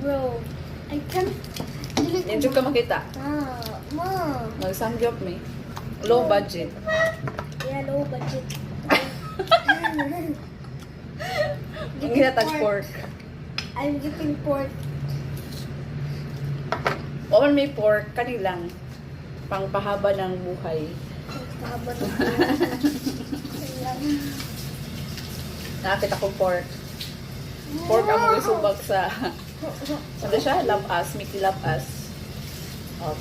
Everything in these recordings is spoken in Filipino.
bro. I can't. Hindi ka makita. Mom. Nag-samgyup me. Low budget. Yeah, low budget. Ang ginatag pork. I'm getting pork. O man may pork, kanilang pangpahaba ng buhay. Haba na Nakakita ko pork. Pork ang mga subak sa sabi siya, love us, Mickey love us.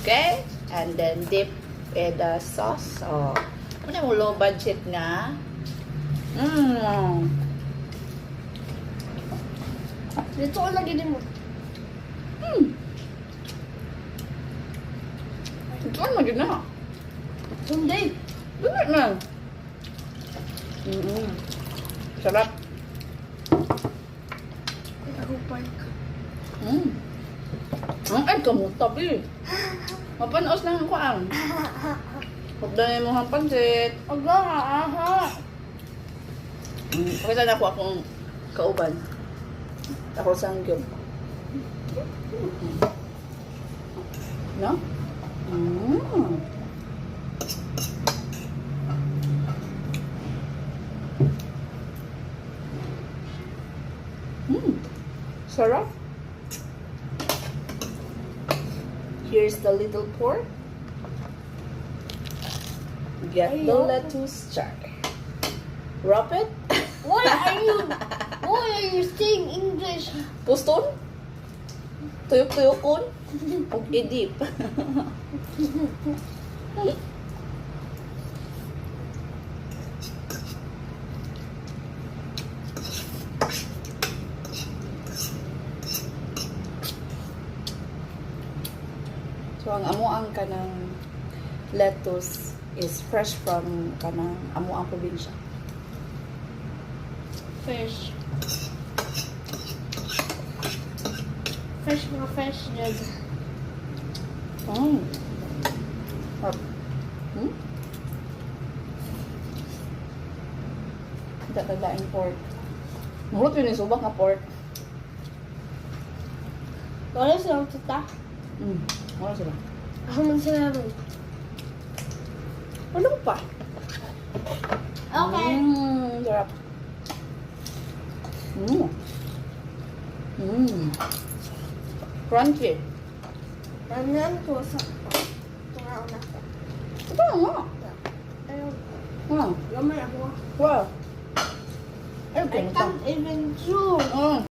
Okay? And then dip with the sauce. Oh. Ano mo low budget nga? Dito ko lagi din mo. Ito ano magiging na? Hindi. Dito na. Sarap. Ako pork. Ay, kamutabi. Mapanaos lang ako ang. Pagdanay mo ang pansit. Aga, aha. Pakita na ako akong kauban. Ako sanggol. No? Sarap. Here's the little pork. Get the lettuce char. Wrap it. Why are you saying English? Puston. Tuyok-tuyokon. Ug idip. So ang amuang kanang lettuce is fresh from kanang amuang probinsya. Fresh. Fresh mga fresh dyan. Datadaing pork. Mahulot yun yung subak nga pork. Wala silang tita. Wala sila. Ako man sila rin. Ano pa? Okay. Sarap. Crunchy. Nandiyan ko sa tungaon na. Ito nga. Ayun. Wow. Lamay ako. Wow. Ay, I can't even chew.